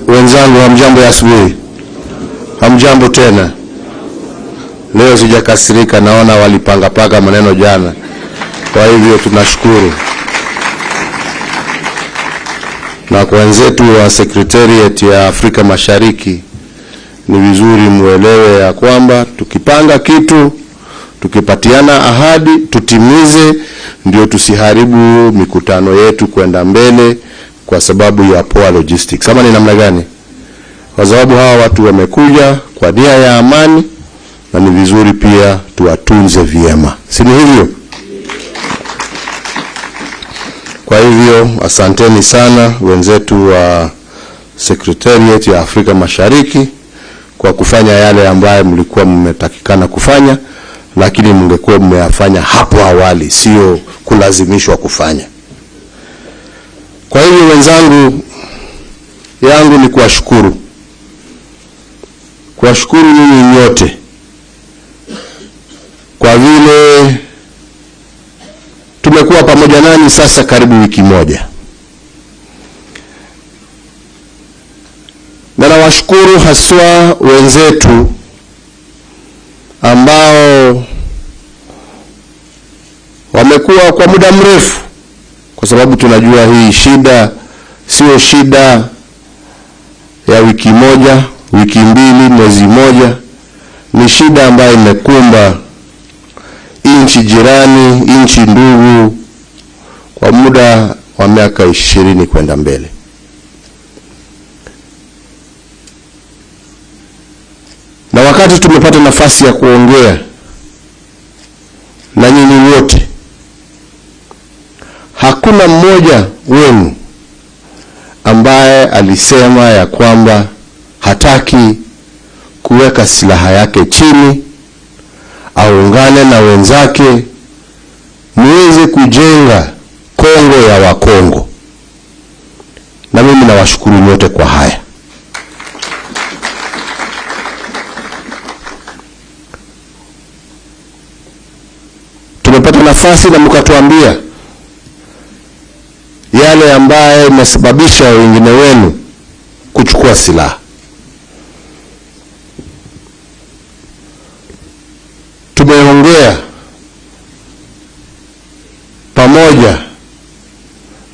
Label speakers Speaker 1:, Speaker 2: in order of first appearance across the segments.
Speaker 1: Wenzangu, hamjambo ya asubuhi? Hamjambo tena? Leo sijakasirika, naona walipanga maneno jana. Kwa hivyo tunashukuru. Na kwa wenzetu wa Secretariat ya Afrika Mashariki, ni vizuri muelewe ya kwamba tukipanga kitu, tukipatiana ahadi, tutimize, ndio tusiharibu mikutano yetu kwenda mbele kwa sababu ya poor logistics. Sama ni namna gani? Kwa sababu hawa watu wamekuja kwa nia ya amani, na ni vizuri pia tuwatunze vyema. Si ni hivyo? Kwa hivyo asanteni sana wenzetu wa Secretariat ya Afrika Mashariki kwa kufanya yale ambayo mlikuwa mmetakikana kufanya, lakini mngekuwa mmeyafanya hapo awali, sio kulazimishwa kufanya. Kwa hivyo wenzangu, yangu ni kuwashukuru. Kuwashukuru ninyi nyote kwa vile tumekuwa pamoja nani sasa karibu wiki moja. Na nawashukuru haswa wenzetu ambao wamekuwa kwa muda mrefu, kwa sababu tunajua hii shida sio shida ya wiki moja, wiki mbili, mwezi moja. Ni shida ambayo imekumba nchi jirani, nchi ndugu kwa muda wa miaka 20 kwenda mbele. Na wakati tumepata nafasi ya kuongea na nyinyi wote, hakuna mmoja wenu ambaye alisema ya kwamba hataki kuweka silaha yake chini, aungane na wenzake muweze kujenga Kongo ya Wakongo. Na mimi nawashukuru nyote kwa haya. Tumepata nafasi na mkatuambia yale ambaye imesababisha wengine wenu kuchukua silaha. Tumeongea pamoja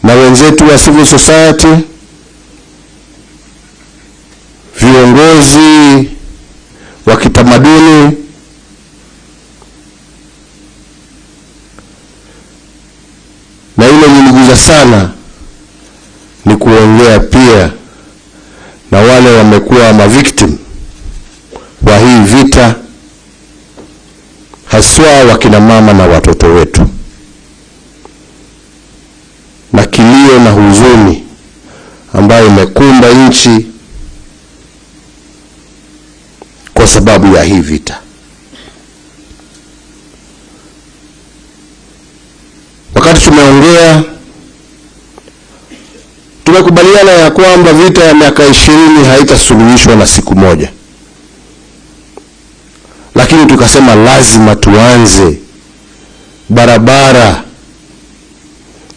Speaker 1: na wenzetu wa civil society, viongozi wa kitamaduni, na ile niliguza sana ni kuongea pia na wale wamekuwa ma-victim wa hii vita, haswa wakina mama na watoto wetu, na kilio na huzuni ambayo imekumba nchi kwa sababu ya hii vita. Wakati tumeongea, tumekubaliana ya kwamba vita ya miaka 20 haitasuluhishwa na siku moja. Lakini tukasema lazima tuanze barabara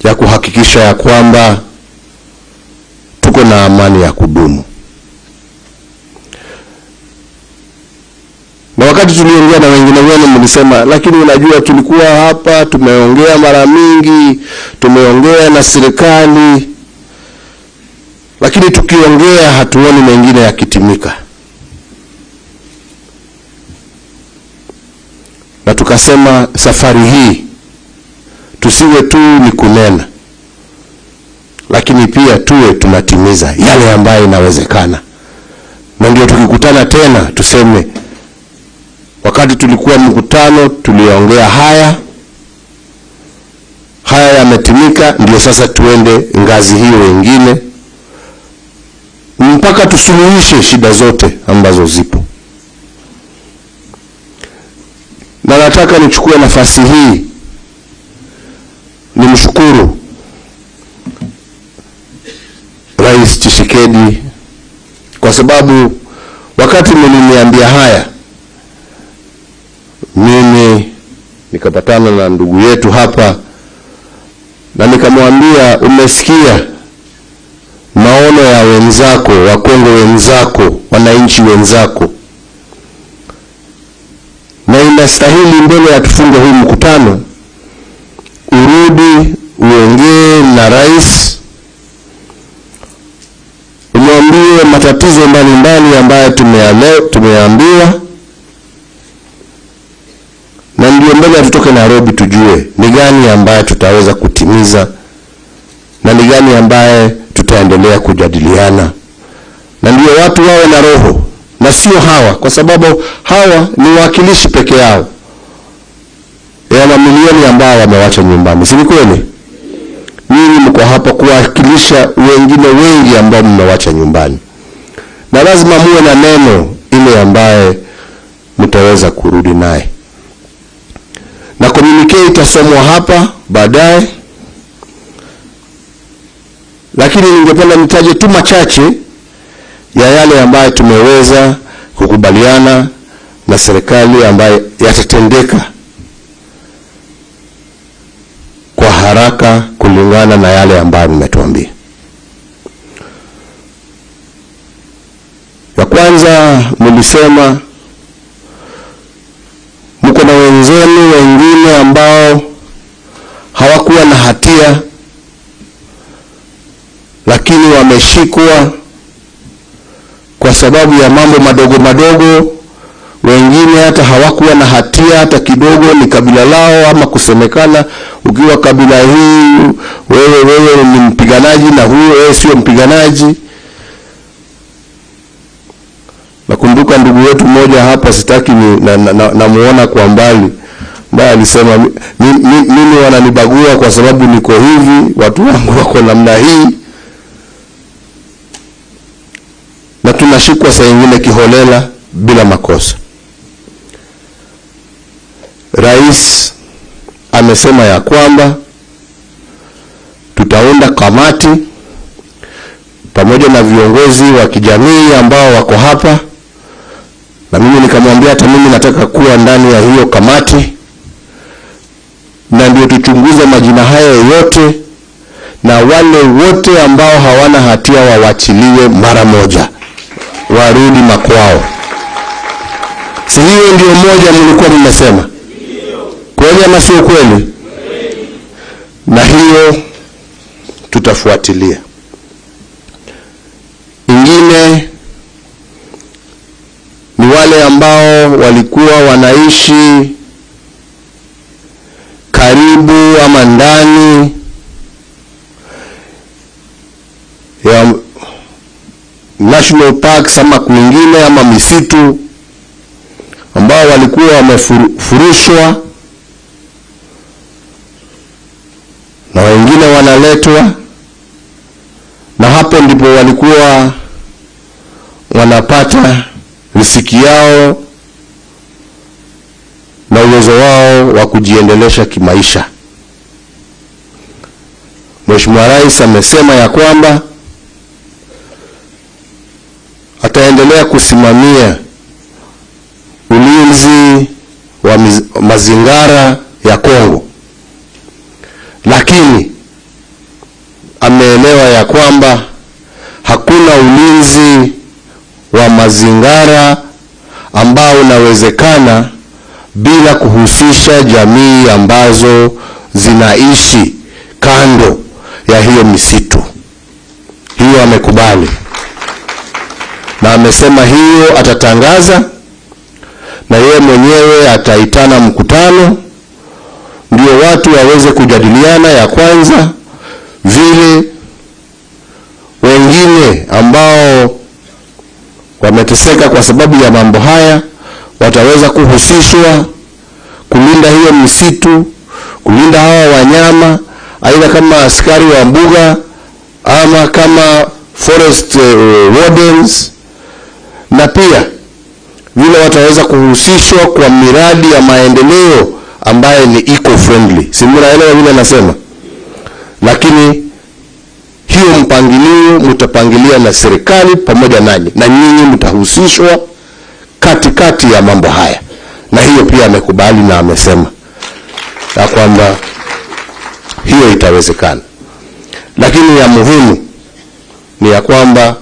Speaker 1: ya kuhakikisha ya kwamba tuko na amani ya kudumu. Na wakati tuliongea na wengine wenu mlisema, lakini unajua tulikuwa hapa, tumeongea mara mingi, tumeongea na serikali, lakini tukiongea hatuoni mengine yakitimika. Na tukasema safari hii tusiwe tu ni kunena, lakini pia tuwe tunatimiza yale ambayo inawezekana. Na ndio tukikutana tena tuseme, wakati tulikuwa mkutano tuliongea haya yametimika, ndio sasa tuende ngazi hiyo nyingine mpaka tusuluhishe shida zote ambazo zipo. Na nataka nichukue nafasi hii nimshukuru Rais Tshisekedi, kwa sababu wakati mliniambia haya, mimi nikapatana na ndugu yetu hapa na nikamwambia, umesikia maono ya wenzako, Wakongo wenzako, wananchi wenzako, na inastahili mbele ya tufunge huu mkutano urudi uongee na rais, umwambie matatizo mbalimbali ambayo tumeambiwa, na ndio mbele tutoke Nairobi tujue ni gani ambaye tutaweza kutimiza na ni gani ambaye tutaendelea kujadiliana, na ndio watu wawe na roho na sio hawa, kwa sababu hawa ni wakilishi peke yao ya mamilioni ambao wamewacha nyumbani. Si kweli? Nyinyi mko hapa kuwakilisha wengine wengi ambao mmewacha nyumbani, na lazima muwe na neno ile ambaye mtaweza kurudi naye, na communique itasomwa hapa baadaye. Lakini ningependa nitaje tu machache ya yale ambayo tumeweza kukubaliana na serikali ambayo yatatendeka kwa haraka kulingana na yale ambayo nimetuambia. Ya kwanza, mlisema mko na wenzenu wengine ambao hawakuwa na hatia lakini wameshikwa kwa sababu ya mambo madogo madogo. Wengine hata hawakuwa na hatia hata kidogo, ni kabila lao ama kusemekana ukiwa kabila hii wewe ni mpiganaji na huyo wewe sio mpiganaji. Nakumbuka ndugu wetu mmoja hapa, sitaki namuona kwa mbali, ambaye alisema mimi wananibagua kwa sababu niko hivi, watu wangu wako namna hii, na tunashikwa saa nyingine kiholela bila makosa. Rais amesema ya kwamba tutaunda kamati pamoja na viongozi wa kijamii ambao wako hapa, na mimi nikamwambia hata mimi nataka kuwa ndani ya hiyo kamati, na ndio tuchunguze majina haya yote, na wale wote ambao hawana hatia wawachiliwe mara moja, warudi makwao. Si hiyo ndio moja mlikuwa mmesema? Kweli ama sio kweli? Na hiyo tutafuatilia. Ingine ni wale ambao walikuwa wanaishi karibu ama ndani ya national parks ama kwingine ama misitu, ambao walikuwa wamefurushwa na wengine wanaletwa, na hapo ndipo walikuwa wanapata riziki yao na uwezo wao wa kujiendelesha kimaisha. Mheshimiwa Rais amesema ya kwamba ataendelea kusimamia ulinzi wa mazingara ya Kongo, lakini ameelewa ya kwamba hakuna ulinzi wa mazingara ambao unawezekana bila kuhusisha jamii ambazo zinaishi kando ya hiyo misitu. Hiyo amekubali, na amesema hiyo atatangaza, na yeye mwenyewe ataitana mkutano ndio watu waweze kujadiliana ya kwanza vile wengine ambao wameteseka kwa sababu ya mambo haya wataweza kuhusishwa kulinda hiyo misitu, kulinda hawa wanyama, aidha kama askari wa mbuga ama kama forest wardens, na pia vile wataweza kuhusishwa kwa miradi ya maendeleo ambaye ni eco-friendly. Si mnaelewa vile nasema? Lakini hiyo mpangilio mtapangilia na serikali pamoja nanyi, na nyinyi mtahusishwa katikati ya mambo haya, na hiyo pia amekubali na amesema ya kwamba hiyo itawezekana. Lakini ya muhimu ni ya kwamba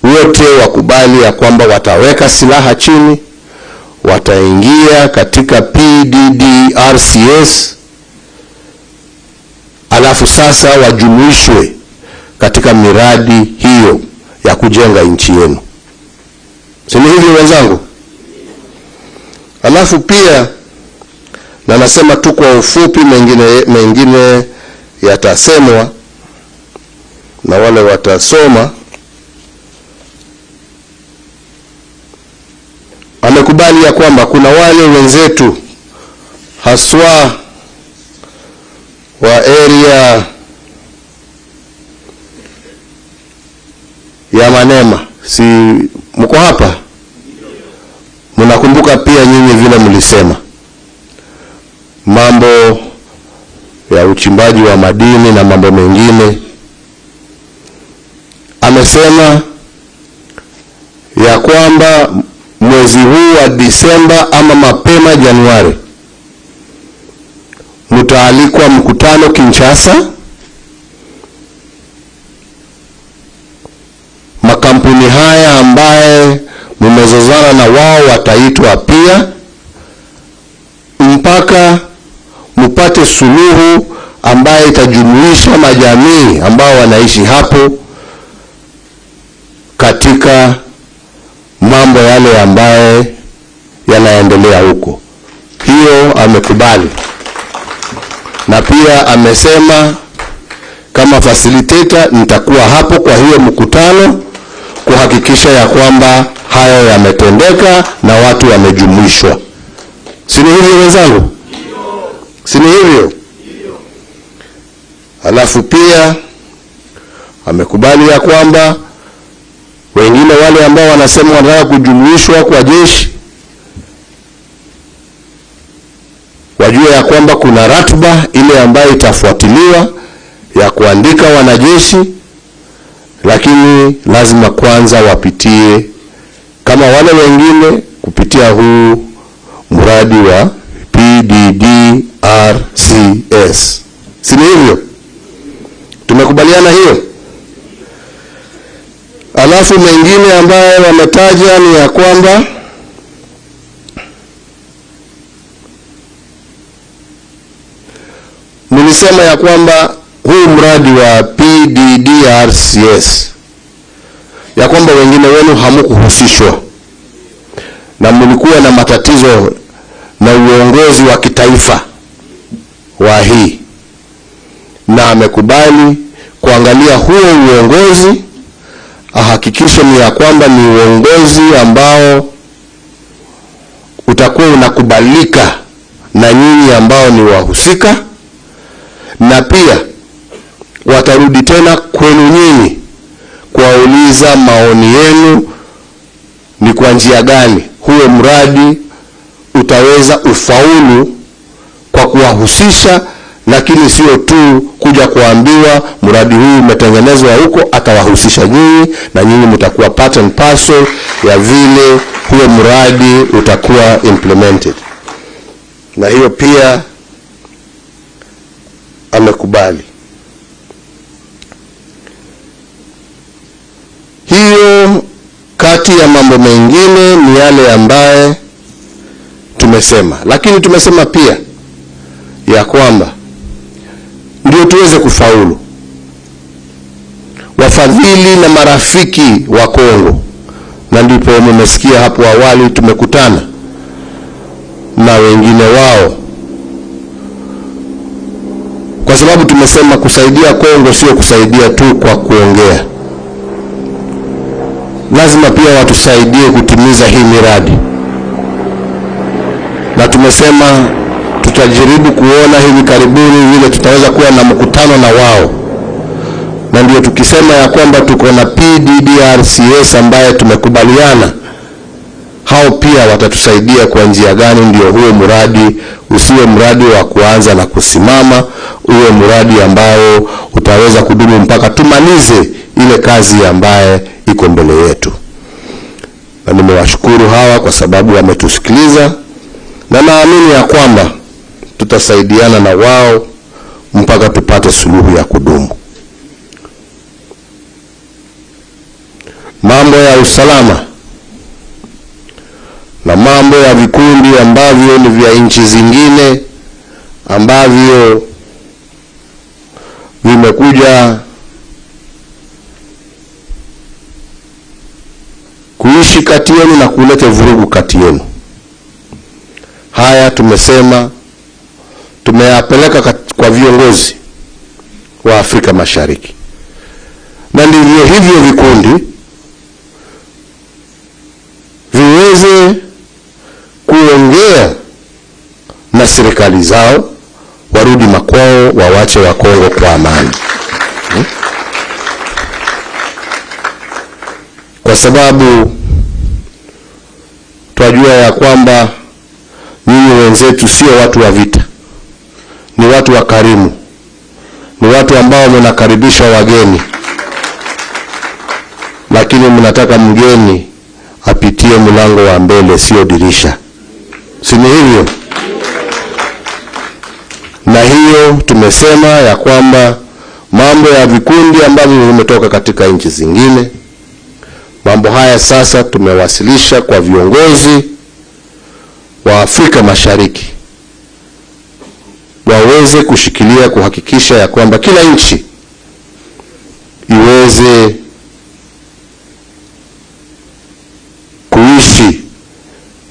Speaker 1: wote wakubali ya kwamba wataweka silaha chini, wataingia katika PDDRCS, alafu sasa wajumuishwe katika miradi hiyo ya kujenga nchi yenu. Si ni hivyo wenzangu? Alafu pia, na nasema tu kwa ufupi, mengine yatasemwa na wale watasoma. Amekubali ya kwamba kuna wale wenzetu haswa wa area ya Manema, si mko hapa? Mnakumbuka pia nyinyi vile mlisema mambo ya uchimbaji wa madini na mambo mengine. Amesema ya kwamba mwezi huu wa Disemba ama mapema Januari mtaalikwa mkutano Kinshasa. Makampuni haya ambaye mmezozana na wao wataitwa pia, mpaka mpate suluhu ambaye itajumuisha majamii ambao wanaishi hapo katika mambo yale ambaye yanaendelea huko. Hiyo amekubali. Na pia amesema kama facilitator nitakuwa hapo kwa hiyo mkutano kuhakikisha ya kwamba hayo yametendeka na watu wamejumuishwa. Si ni hivyo wenzangu? Si ni hivyo? Alafu pia amekubali ya kwamba wengine wale ambao wanasema wanataka kujumuishwa kwa jeshi wajue ya kwamba kuna ratiba ile ambayo itafuatiliwa ya kuandika wanajeshi, lakini lazima kwanza wapitie kama wale wengine kupitia huu mradi wa PDDRCS. Si ni hivyo? Tumekubaliana hiyo. Alafu mengine ambayo wametaja ni ya kwamba mlisema ya kwamba huu mradi wa PDDRCS ya kwamba wengine wenu hamukuhusishwa na mlikuwa na matatizo na uongozi wa kitaifa wa hii, na amekubali kuangalia huo uongozi, ahakikishe ni ya kwamba ni uongozi ambao utakuwa unakubalika na nyinyi ambao ni wahusika, na pia watarudi tena kwenu nyinyi kuwauliza maoni yenu ni kwa njia gani huo mradi utaweza ufaulu kwa kuwahusisha, lakini sio tu kuja kuambiwa mradi huu umetengenezwa huko, atawahusisha nyinyi na nyinyi mtakuwa part and parcel ya vile huo mradi utakuwa implemented. Na hiyo pia amekubali. Hiyo kati ya mambo mengine ni yale ambaye tumesema, lakini tumesema pia ya kwamba ndio tuweze kufaulu, wafadhili na marafiki wa Kongo, na ndipo mmesikia hapo awali tumekutana na wengine wao, kwa sababu tumesema kusaidia Kongo sio kusaidia tu kwa kuongea, lazima pia watusaidie kutimiza hii miradi. Na tumesema tutajaribu kuona hivi karibuni vile tutaweza kuwa na mkutano na wao, na ndio tukisema ya kwamba tuko na PDDRCS ambaye tumekubaliana hao pia watatusaidia kwa njia gani ndio huo mradi usiwe mradi wa kuanza na kusimama, uwe mradi ambao utaweza kudumu mpaka tumalize ile kazi ambaye iko mbele yetu. Na nimewashukuru hawa kwa sababu wametusikiliza, na naamini ya kwamba tutasaidiana na wao mpaka tupate suluhu ya kudumu. mambo ya usalama na mambo ya vikundi ambavyo ni vya nchi zingine ambavyo vimekuja kuishi kati yenu na kuleta vurugu kati yenu. Haya tumesema tumeyapeleka kwa viongozi wa Afrika Mashariki, na ndivyo hivyo vikundi viweze kuongea na serikali zao, warudi makwao, wawache wa Kongo kwa amani. Kwa sababu tunajua ya kwamba nyinyi wenzetu sio watu wa vita, ni watu wa karimu, ni watu ambao mnakaribisha wageni, lakini mnataka mgeni apitie mlango wa mbele, sio dirisha. Si ni hivyo? Na hiyo tumesema ya kwamba mambo ya vikundi ambavyo vimetoka katika nchi zingine, mambo haya sasa tumewasilisha kwa viongozi wa Afrika Mashariki waweze kushikilia, kuhakikisha ya kwamba kila nchi iweze kuishi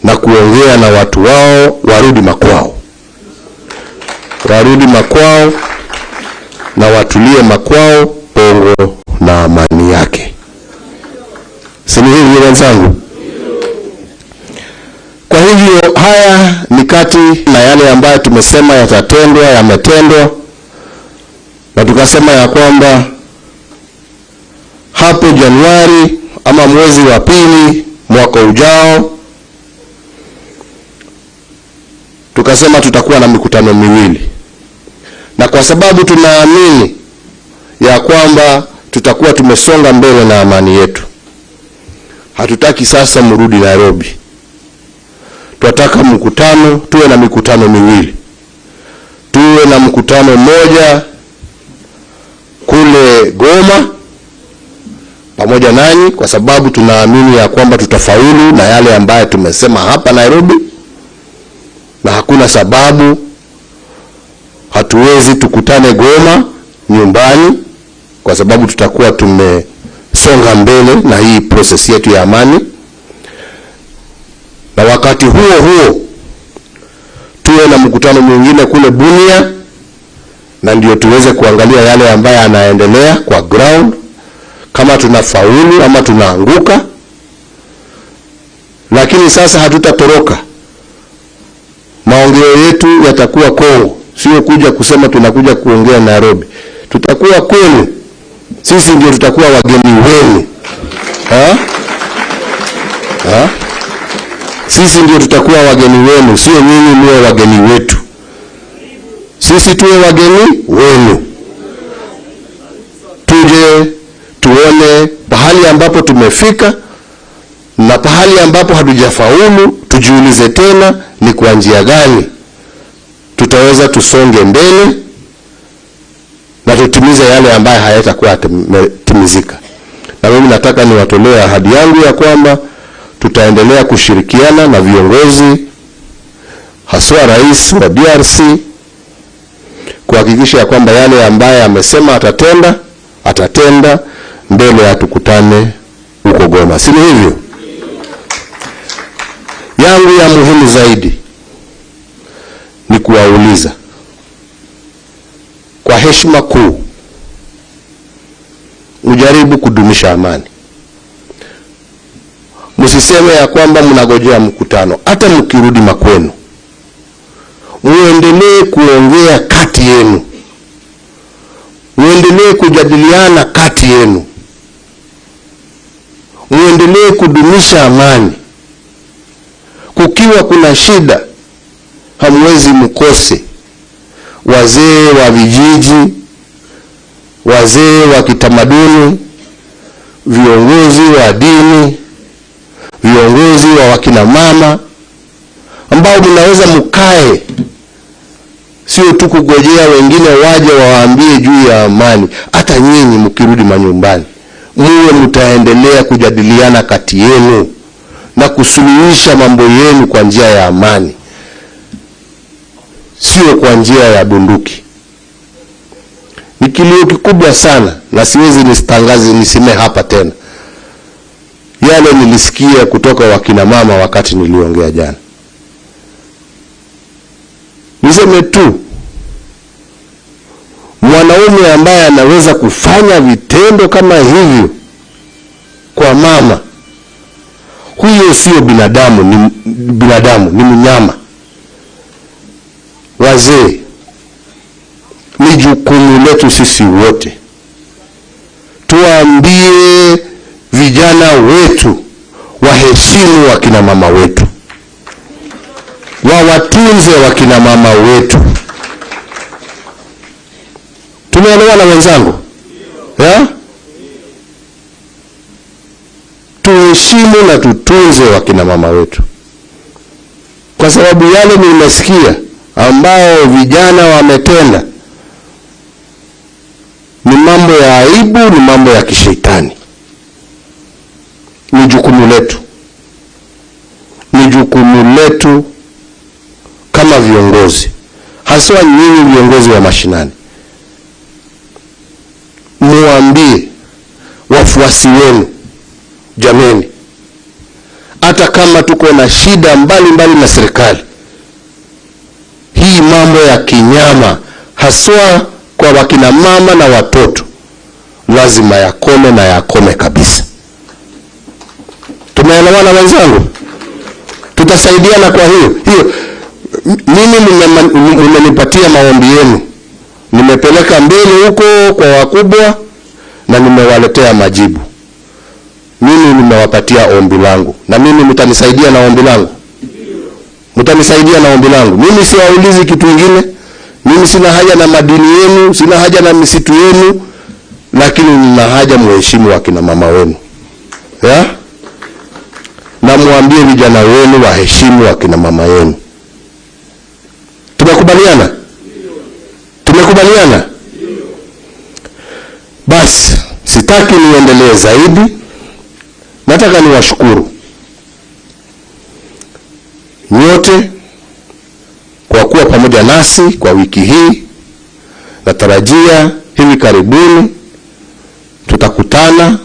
Speaker 1: na kuongea na watu wao, warudi makwao, warudi makwao na watulie makwao, Kongo na amani yake. Si ni hivyo wenzangu? Kwa hivyo haya ni kati na yale ambayo tumesema yatatendwa, yametendwa, na tukasema ya kwamba hapo Januari ama mwezi wa pili mwaka ujao, tukasema tutakuwa na mikutano miwili, na kwa sababu tunaamini ya kwamba tutakuwa tumesonga mbele na amani yetu, hatutaki sasa mrudi Nairobi. Tunataka mkutano, tuwe na mikutano miwili. Tuwe na mkutano mmoja kule Goma pamoja nanyi, kwa sababu tunaamini ya kwamba tutafaulu na yale ambayo tumesema hapa Nairobi, na hakuna sababu hatuwezi tukutane Goma nyumbani, kwa sababu tutakuwa tumesonga mbele na hii process yetu ya amani. Na wakati huo huo tuwe na mkutano mwingine kule Bunia, na ndio tuweze kuangalia yale ambayo yanaendelea kwa ground, kama tunafaulu ama tunaanguka. Lakini sasa hatutatoroka, maongeo yetu yatakuwa Kongo, sio kuja kusema tunakuja kuongea Nairobi. Tutakuwa kwenu, sisi ndio tutakuwa wageni wenu. Sisi ndio tutakuwa wageni wenu, sio nyinyi mwe wageni wetu. Sisi tuwe wageni wenu. Tuje tuone pahali ambapo tumefika na pahali ambapo hatujafaulu, tujiulize tena ni kwa njia gani tutaweza tusonge mbele na tutimize yale ambayo hayatakuwa timizika. Na mimi nataka niwatolee ahadi yangu ya kwamba tutaendelea kushirikiana na viongozi, haswa rais wa DRC, kuhakikisha ya kwamba yale ambaye amesema atatenda mbele ya tukutane huko Goma. Si hivyo? Yangu ya muhimu zaidi ni kuwauliza kwa heshima kuu, ujaribu kudumisha amani. Msiseme ya kwamba mnagojea mkutano. Hata mkirudi makwenu, muendelee kuongea kati yenu, muendelee kujadiliana kati yenu, muendelee kudumisha amani. Kukiwa kuna shida, hamwezi mkose wazee wa vijiji, wazee wa kitamaduni, viongozi wa dini, viongozi wa wakina mama, ambao mnaweza mkae, sio tu kugojea wengine waje waambie juu ya amani. Hata nyinyi mkirudi manyumbani muwe mtaendelea kujadiliana kati yenu na kusuluhisha mambo yenu kwa njia ya amani, sio kwa njia ya bunduki. Ni kilio kikubwa sana, na siwezi niseme hapa tena yale nilisikia kutoka wakina mama wakati niliongea jana. Niseme tu, mwanaume ambaye anaweza kufanya vitendo kama hivyo kwa mama, huyo sio binadamu, ni mnyama. Wazee, ni jukumu letu sisi wote tuambie vijana wetu waheshimu wakina mama wetu, wawatunze wakina mama wetu. Tumeelewana wenzangu? Tuheshimu na tutunze wakina mama wetu, kwa sababu yale nimesikia ambao vijana wametenda ni mambo ya aibu, ni mambo ya kishetani. Ni jukumu letu kama viongozi, haswa nyinyi viongozi wa mashinani, muambie wafuasi wenu, jameni, hata kama tuko na shida mbali na serikali, hii mambo ya kinyama haswa kwa wakina mama na watoto lazima yakome, na yakome kabisa. Tumeelewana wenzangu? Tutasaidiana. Kwa hiyo mimi nimenipatia maombi yenu, nimepeleka mbele huko kwa wakubwa na nimewaletea majibu. Mimi nimewapatia ombi langu, na mimi mtanisaidia na ombi langu. Mtanisaidia na ombi langu. Mimi siwaulizi kitu kingine. Mimi sina haja na madini yenu, sina haja na misitu yenu, lakini nina haja muheshimu wakina mama wenu. Na muambie vijana wenu waheshimu wakina mama yenu. Tumekubaliana? Tumekubaliana? Basi, sitaki niendelee zaidi. Nataka niwashukuru nyote kwa kuwa pamoja nasi kwa wiki hii. Natarajia hivi karibuni tutakutana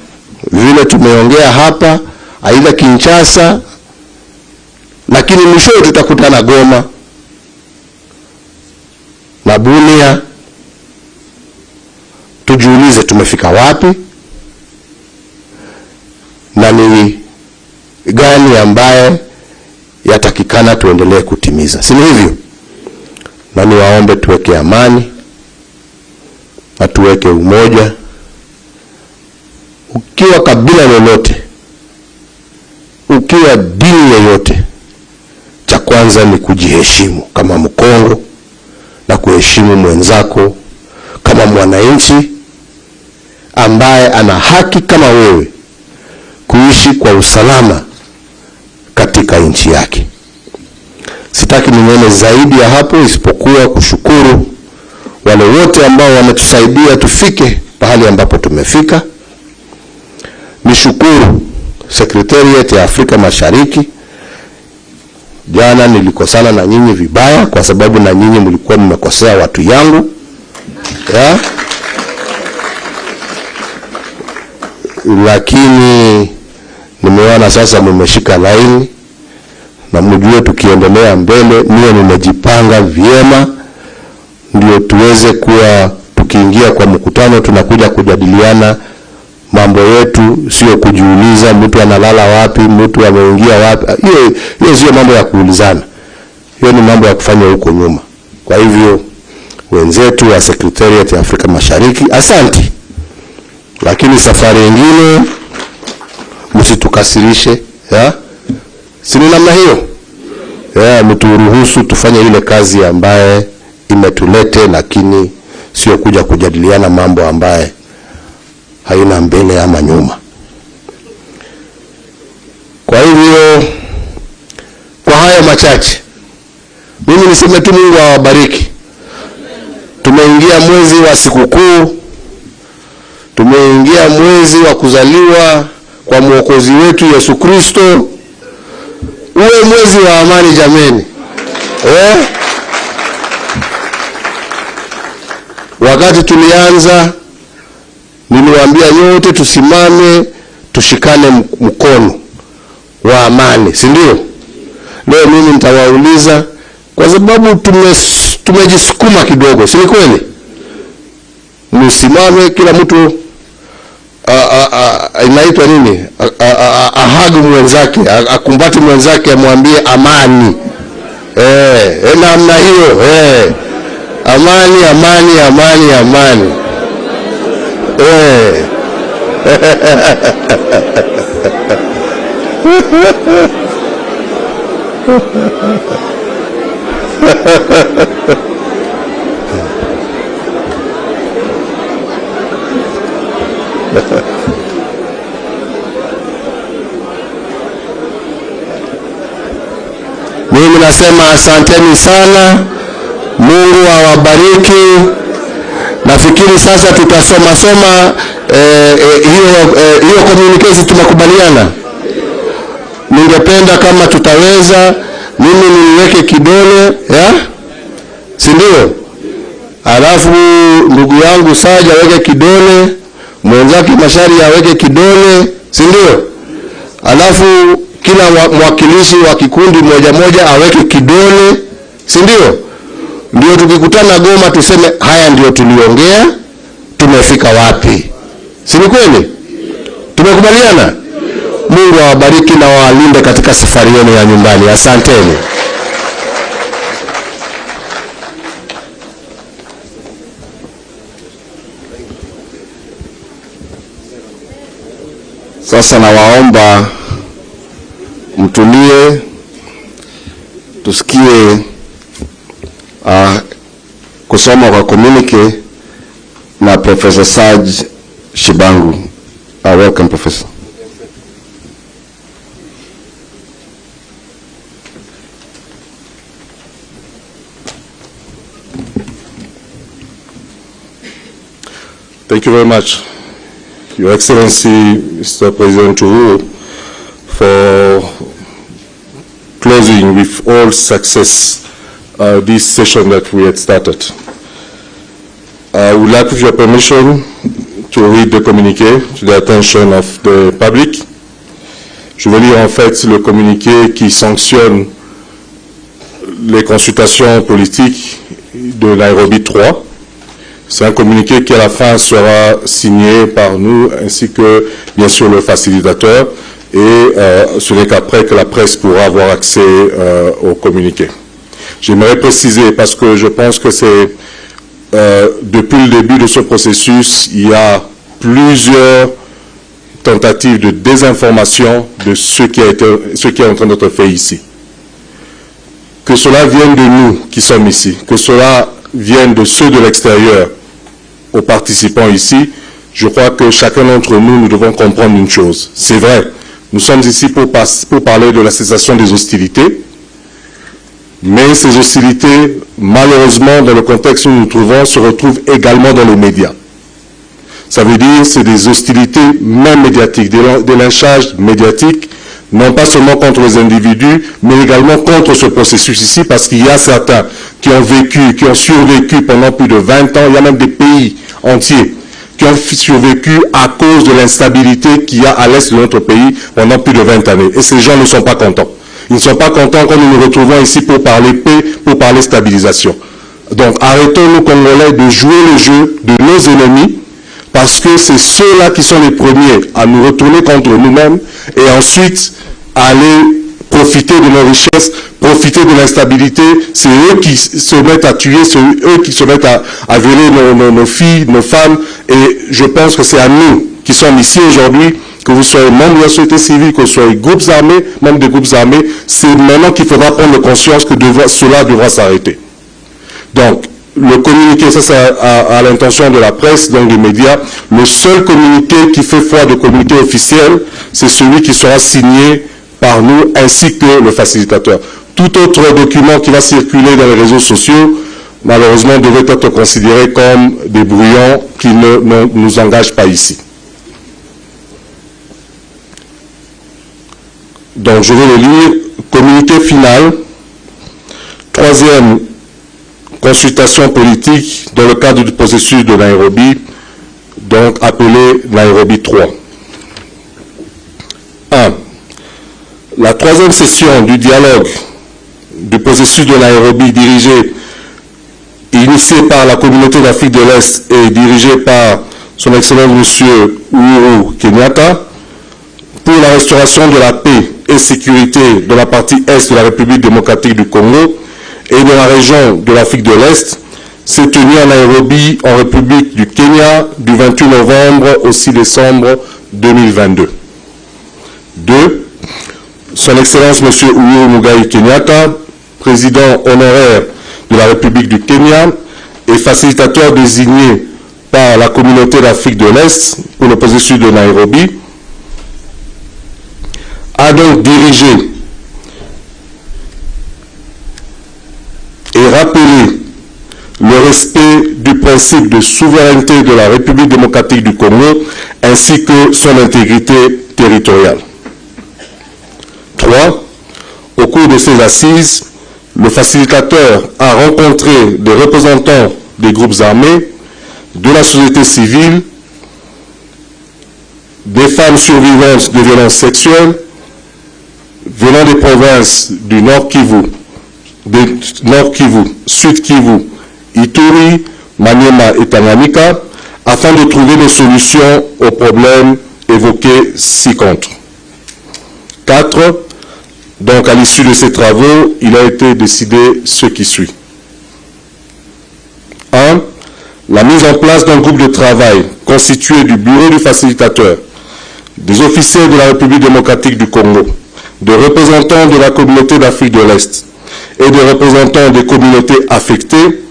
Speaker 1: vile tumeongea hapa, aidha Kinshasa, lakini mwisho tutakutana Goma na Bunia, tujiulize tumefika wapi na ni gani ambaye yatakikana tuendelee kutimiza. Si hivyo? Na niwaombe tuweke amani na tuweke umoja. Ukiwa kabila lolote, ukiwa dini yoyote, cha kwanza ni kujiheshimu kama Mkongo na kuheshimu mwenzako kama mwananchi ambaye ana haki kama wewe kuishi kwa usalama katika nchi yake. Sitaki ninene zaidi ya hapo, isipokuwa kushukuru wale wote ambao wametusaidia tufike pahali ambapo tumefika. Nishukuru Secretariat ya Afrika Mashariki. Jana nilikosana na nyinyi vibaya kwa sababu na nyinyi mlikuwa mmekosea watu yangu. Lakini nimeona sasa mmeshika laini, na mjue tukiendelea mbele niwe nimejipanga vyema, ndio tuweze kuwa tukiingia kwa mkutano tunakuja kujadiliana mambo yetu, sio kujiuliza mtu analala wapi, mtu ameingia wapi. Hiyo sio mambo ya kuulizana. Hiyo ni mambo ya kufanya huko nyuma. Kwa hivyo wenzetu wa Secretariat ya Afrika Mashariki, asante. Lakini safari nyingine msitukasirishe, si ni namna hiyo? Mturuhusu tufanye ile kazi ambaye imetulete, lakini sio kuja kujadiliana mambo ambaye haina mbele ama nyuma. Kwa hivyo, kwa haya machache, mimi niseme tu Mungu awabariki. Tumeingia mwezi wa sikukuu, tumeingia mwezi wa kuzaliwa kwa Mwokozi wetu Yesu Kristo. Uwe mwezi wa amani jameni. Wakati tulianza niliwaambia nyote tusimame tushikane mkono wa amani, si ndio? Leo mimi nitawauliza kwa sababu tumejisukuma kidogo, si kweli? Msimame kila mtu inaitwa nini? Ahagu mwenzake, akumbati mwenzake, amwambie amani. Namna hiyo. Amani, amani, amani, amani. Mimi nasema asanteni sana. Mungu awabariki. Nafikiri sasa tutasoma hiyo communication tumekubaliana. Ningependa kama tutaweza mimi niweke kidole, si ndio? Alafu ndugu yangu Saja aweke kidole, mwenzake Mashari aweke kidole, si ndio? Alafu kila mwakilishi wa kikundi moja moja aweke kidole, si ndio? Ndio tukikutana Goma tuseme haya ndio tuliongea, tumefika wapi. Si ni kweli? Tumekubaliana? Mungu awabariki na walinde katika safari yenu ya nyumbani. Asanteni. Sasa nawaomba mtulie tusikie kusoma kwa communique na Professor Serge Shibangu. Welcome Professor.
Speaker 2: Thank you very much, Your Excellency, Mr. President Uhuru, for closing with all success this session that we had started. I would like, with your permission, to read the communiqué to the attention of the public. Je vais lire en fait le communiqué qui sanctionne les consultations politiques de Nairobi 3. C'est un communiqué qui à la fin sera signé par nous ainsi que bien sûr le facilitateur, et ce n'est qu'après que la presse pourra avoir accès au communiqué. J'aimerais préciser, parce que je pense que c'est depuis le début de ce processus, il y a plusieurs tentatives de désinformation de ce qui est en train d'être fait ici. Que cela vienne de nous qui sommes ici, que cela vienne de ceux de l'extérieur aux participants ici, je crois que chacun d'entre nous devons comprendre une chose. C'est vrai, nous sommes ici pour parler de la cessation des hostilités, mais ces hostilités, malheureusement, dans le contexte où nous nous trouvons, se retrouvent également dans les médias. Ça veut dire que c'est des hostilités même médiatiques, des lynchages médiatiques, non pas seulement contre les individus, mais également contre ce processus ici, parce qu'il y a certains qui ont vécu, qui ont survécu pendant plus de 20 ans, il y a même des pays entiers qui ont survécu à cause de l'instabilité qu'il y a à l'est de notre pays pendant plus de 20 années. Et ces gens ne sont pas contents. Ils ne sont pas contents quand nous nous retrouvons ici pour parler paix, pour parler stabilisation. Donc arrêtons, nous Congolais, de jouer le jeu de nos ennemis, parce que c'est ceux-là qui sont les premiers à nous retourner contre nous-mêmes et ensuite aller profiter de nos richesses, profiter de l'instabilité. C'est eux qui se mettent à tuer, c'est eux qui se mettent à violer nos filles, nos femmes. Et je pense que c'est à nous qui sommes ici aujourd'hui, que vous soyez membres de la société civile, que vous soyez groupes armés, membres des groupes armés, c'est maintenant qu'il faudra prendre conscience que cela devra s'arrêter. Donc, le communiqué, ça c'est à l'intention de la presse, donc des médias. Le seul communiqué qui fait foi de communiqué officiel, c'est celui qui sera signé par nous ainsi que le facilitateur. Tout autre document qui va circuler dans les réseaux sociaux, malheureusement, devaient être considérés comme des brouillons qui ne nous engagent pas ici. Donc, je vais le lire. Communiqué final. Troisième consultation politique dans le cadre du processus de Nairobi, donc appelé Nairobi 3. 1. La troisième session du dialogue du processus de Nairobi initié par la communauté d'Afrique de l'Est et dirigé par son Excellence M. Uhuru Kenyatta pour la restauration de la paix et sécurité de la partie Est de la République démocratique du Congo et de la région de l'Afrique de l'Est s'est tenue à Nairobi, en République du Kenya, du 28 novembre au 6 décembre 2022. 2. Son Excellence M. Uhuru Muigai Kenyatta, président honoraire de la République du Kenya et facilitateur désigné par la communauté d'Afrique de l'Est pour le processus de Nairobi, a donc dirigé et rappelé le respect du principe de souveraineté de la République démocratique du Congo ainsi que son intégrité territoriale. 3. Au cours de ces assises, le facilitateur a rencontré des représentants des groupes armés, de la société civile, des femmes survivantes de violences sexuelles, venant des provinces du Nord Kivu, Sud Kivu, Ituri, Maniema et Tanganyika, afin de trouver des solutions aux problèmes évoqués ci-contre. 4. Donc, à l'issue de ces travaux, il a été décidé ce qui suit. 1. La mise en place d'un groupe de travail constitué du bureau du facilitateur, des officiers de la République démocratique du Congo, de représentants de la communauté d'Afrique de l'Est et de représentants des communautés affectées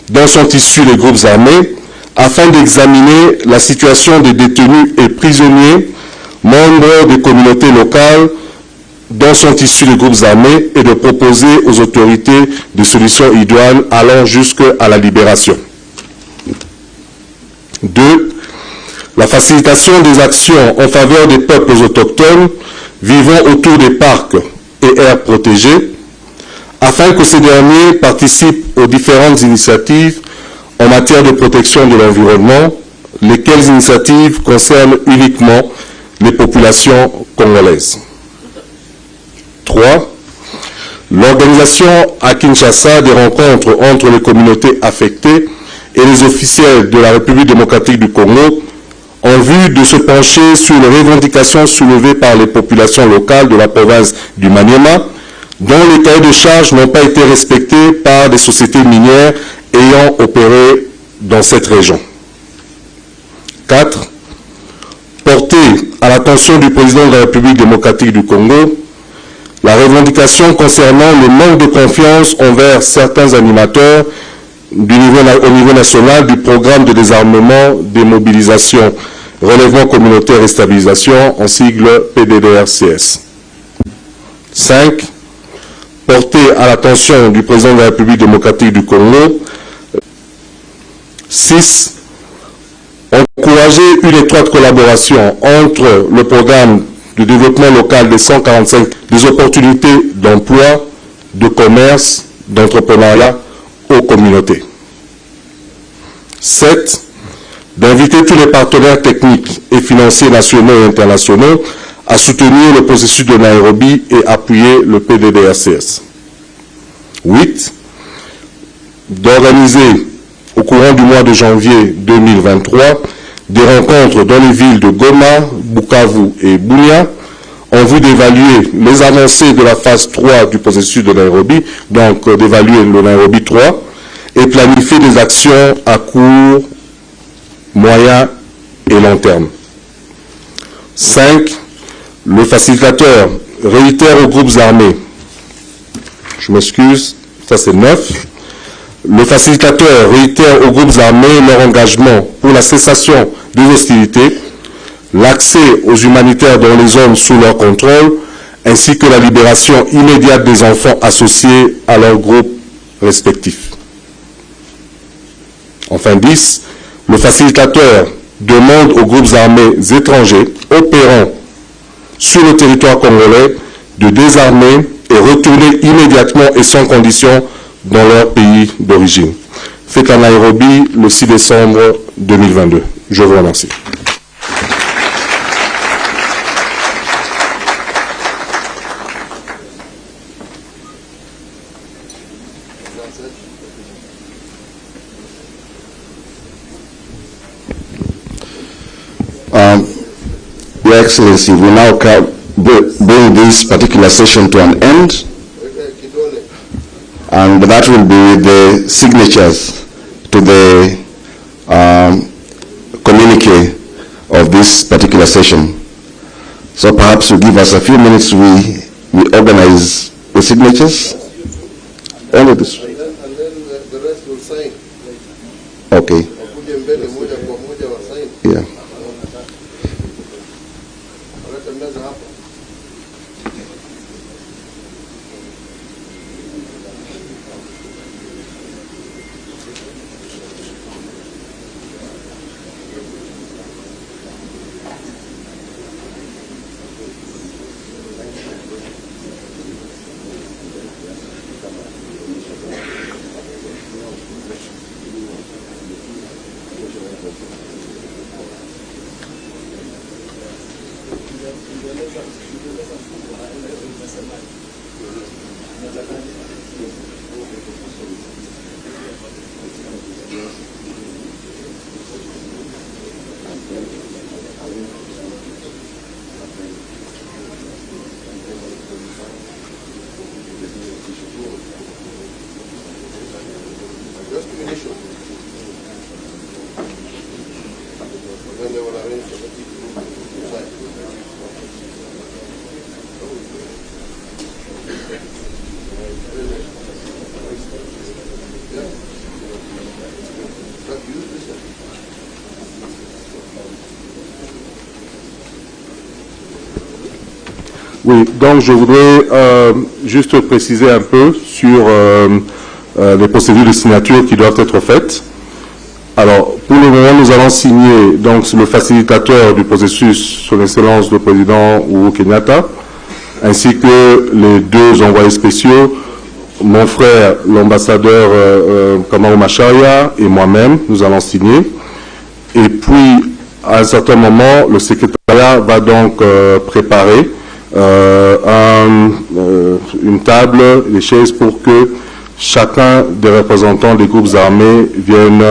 Speaker 2: dont sont issus les groupes armés, afin d'examiner la situation des détenus et prisonniers, membres des communautés locales dont sont issus les groupes armés et de proposer aux autorités des solutions idoines allant jusqu'à la libération. 2. La facilitation des actions en faveur des peuples autochtones vivant autour des parcs et aires protégées, afin que ces derniers participent aux différentes initiatives en matière de protection de l'environnement, lesquelles initiatives concernent uniquement les populations congolaises. 3. L'organisation à Kinshasa des rencontres entre les communautés affectées et les officiels de la République démocratique du Congo en vue de se pencher sur les revendications soulevées par les populations locales de la province du Maniema, dont les cahiers de charges n'ont pas été respectés par des sociétés minières ayant opéré dans cette région. 4. Porter à l'attention du président de la République démocratique du Congo la revendication concernant le manque de confiance envers certains animateurs au niveau national du programme de désarmement, démobilisation, relèvement communautaire et stabilisation, en sigle PDDRCS. 5. Porter à l'attention du président de la République démocratique du Congo. 6. Encourager une étroite collaboration entre le programme de développement local des 145 des opportunités d'emploi, de commerce, d'entrepreneuriat aux communautés. 7. D'inviter tous les partenaires techniques et financiers nationaux et internationaux à soutenir le processus de Nairobi et appuyer le PDDRCS. 8. D'organiser au courant du mois de janvier 2023 des rencontres dans les villes de Goma, Bukavu et Bunia en vue d'évaluer les avancées de la phase 3 du processus de Nairobi, donc d'évaluer le Nairobi 3, et planifier des actions à court, moyen et long terme. 5. Le facilitateur réitère aux groupes armés, je m'excuse, ça c'est 9. Le facilitateur réitère aux groupes armés leur engagement pour la cessation des hostilités, l'accès aux humanitaires dans les zones sous leur contrôle, ainsi que la libération immédiate des enfants associés à leurs groupes respectifs. Enfin 10, le facilitateur demande aux groupes armés étrangers opérant sur le territoire congolais de désarmer et retourner immédiatement et sans condition dans leur pays d'origine. Fait à Nairobi le 6 décembre 2022. Je vous remercie.
Speaker 1: Your Excellency, we now bring this particular session to an end, and that will be with the signatures to the communique of this particular session. So perhaps you give us a few minutes, we organize the signatures. Only this.
Speaker 3: And then the rest will sign.
Speaker 1: Okay. Yeah.
Speaker 2: Oui, donc je voudrais juste préciser un peu sur les procédures de signature qui doivent être faites. Alors, pour le moment, nous allons signer donc le facilitateur du processus, son Excellence le Président Uhuru Kenyatta, ainsi que les deux envoyés spéciaux, mon frère, l'ambassadeur Kamaru Macharia et moi-même, nous allons signer. Et puis, à un certain moment, le secrétariat va donc préparer une table, des chaises pour que chacun des représentants des groupes armés vienne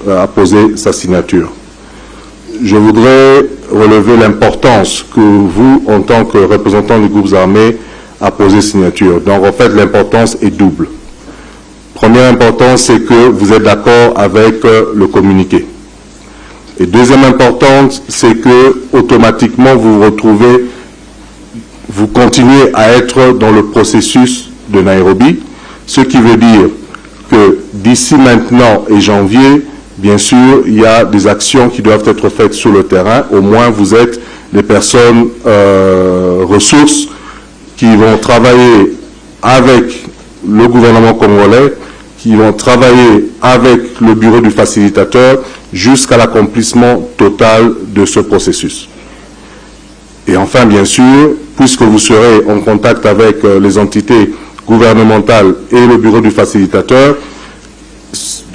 Speaker 2: apposer sa signature. Je voudrais relever l'importance que vous, en tant que représentant des groupes armés, apposez signature. Donc en fait, l'importance est double. Première importance, c'est que vous êtes d'accord avec le communiqué. Et deuxième importance, c'est que automatiquement vous vous retrouvez, vous continuez à être dans le processus de Nairobi, ce qui veut dire que d'ici maintenant et janvier, bien sûr, il y a des actions qui doivent être faites sur le terrain. Au moins, vous êtes des personnes ressources qui vont travailler avec le gouvernement congolais, qui vont travailler avec le bureau du facilitateur jusqu'à l'accomplissement total de ce processus. Et enfin, bien sûr, puisque vous serez en contact avec les entités gouvernementales et le bureau du facilitateur,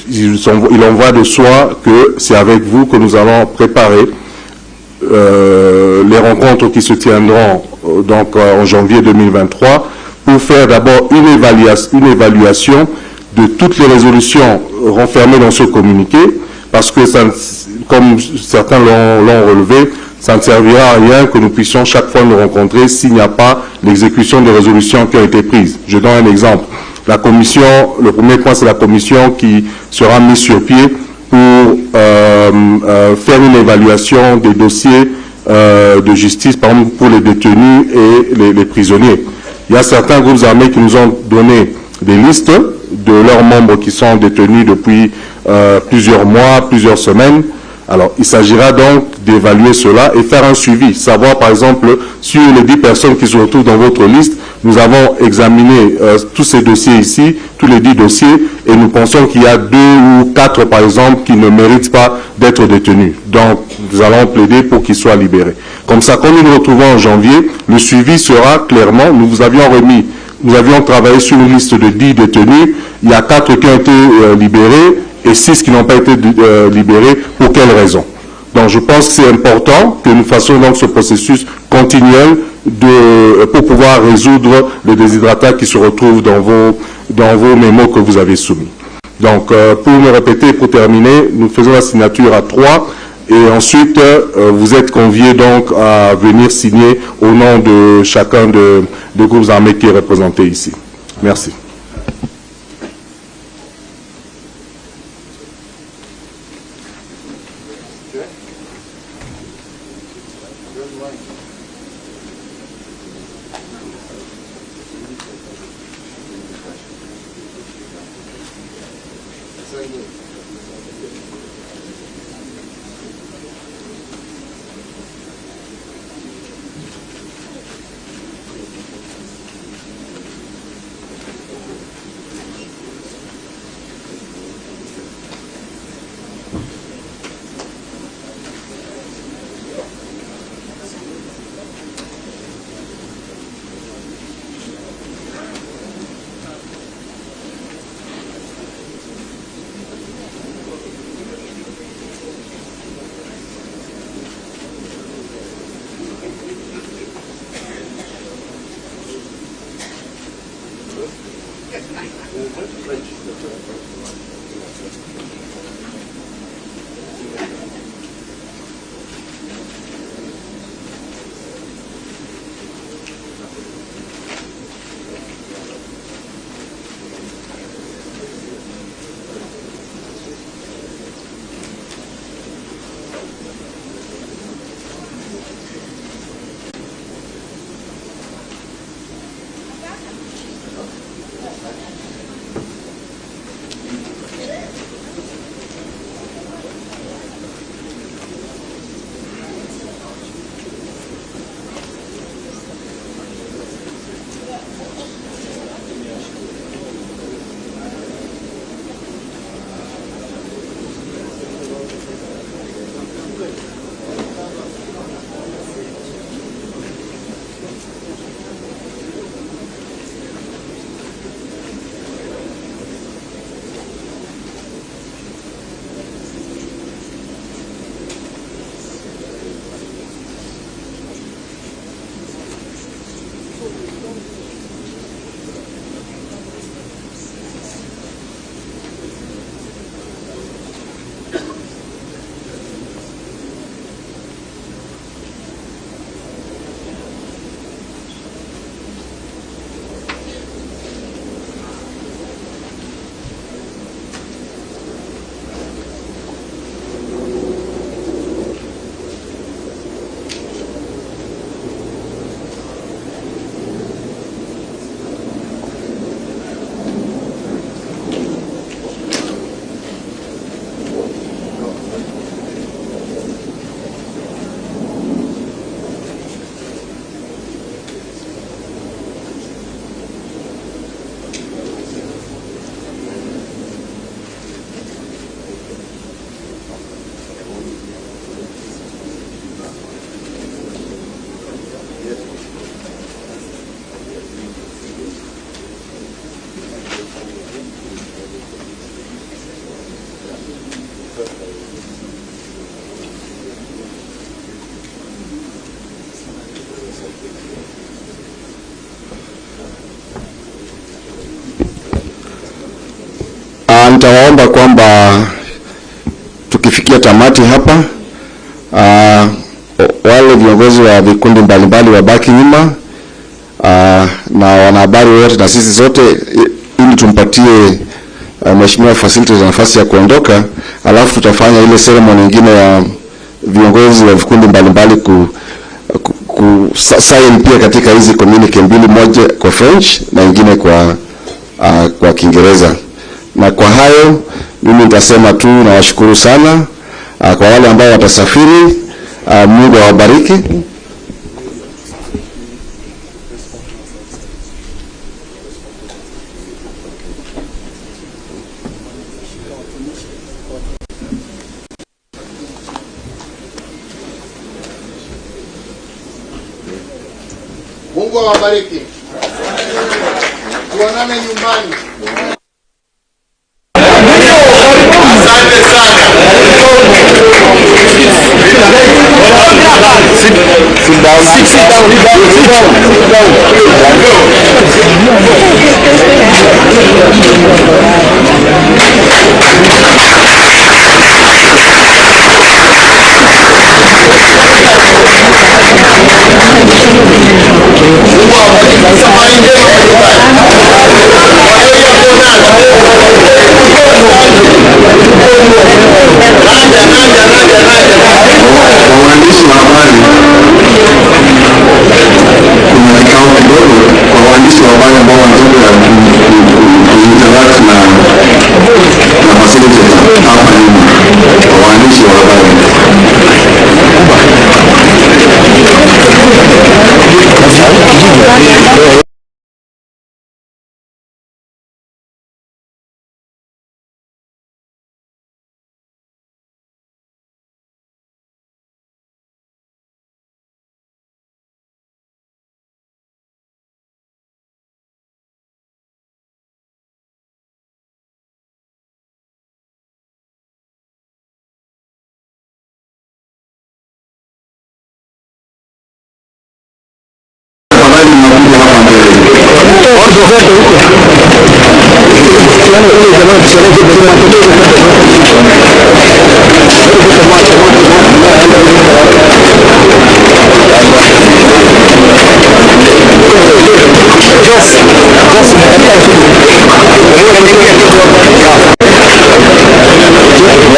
Speaker 2: il en va de soi que c'est avec vous que nous allons préparer les rencontres qui se tiendront donc en janvier 2023 pour faire d'abord une évaluation de toutes les résolutions renfermées dans ce communiqué, parce que ça, comme certains l'ont relevé, ça ne servira à rien que nous puissions chaque fois nous rencontrer s'il n'y a pas l'exécution des résolutions qui ont été prises. Je donne un exemple. La commission, le premier point, c'est la commission qui sera mise sur pied pour faire une évaluation des dossiers de justice, par exemple pour les détenus et les prisonniers. Il y a certains groupes armés qui nous ont donné des listes de leurs membres qui sont détenus depuis plusieurs mois, plusieurs semaines. Alors, il s'agira donc d'évaluer cela et faire un suivi. Savoir, par exemple, sur les 10 personnes qui se retrouvent dans votre liste, Nous avons examiné tous ces dossiers ici, tous les 10 dossiers, et nous pensons qu'il y a 2 ou 4, par exemple, qui ne méritent pas d'être détenus. Donc, nous allons plaider pour qu'ils soient libérés. Comme ça, quand nous nous retrouvons en janvier, le suivi sera clairement, nous vous avions remis, nous avions travaillé sur une liste de 10 détenus, il y a 4 qui ont été libérés et 6 qui n'ont pas été libérés. Pour quelles raisons? Donc je pense que c'est important que nous fassions donc ce processus continuel pour pouvoir résoudre les déshydratats qui se retrouvent dans vos mémos que vous avez soumis. Donc pour me répéter, pour terminer, nous faisons la signature à 3 et ensuite vous êtes conviés donc à venir signer au nom de chacun des groupes armés qui est représenté ici. Merci.
Speaker 4: Nitawaomba kwamba tukifikia tamati hapa, wale viongozi wa vikundi mbalimbali wabaki nyuma, na wanahabari wote na sisi zote, ili tumpatie mheshimiwa facilitator nafasi ya kuondoka, alafu tutafanya ile ceremony nyingine ya viongozi wa vikundi mbalimbali sign pia katika hizi communique mbili, moja kwa French na nyingine kwa Kiingereza. Na kwa hayo mimi nitasema tu nawashukuru sana kwa wale ambao watasafiri. Mungu awabariki.
Speaker 3: Mungu awabariki. Tuonane nyumbani. Asante sana. Sit down.
Speaker 4: Waandishi wa habari, kuna kikao kidogo kwa waandishi wa habari ambao wanataka kuinteract na facilitator hapa nyuma, waandishi wa habari.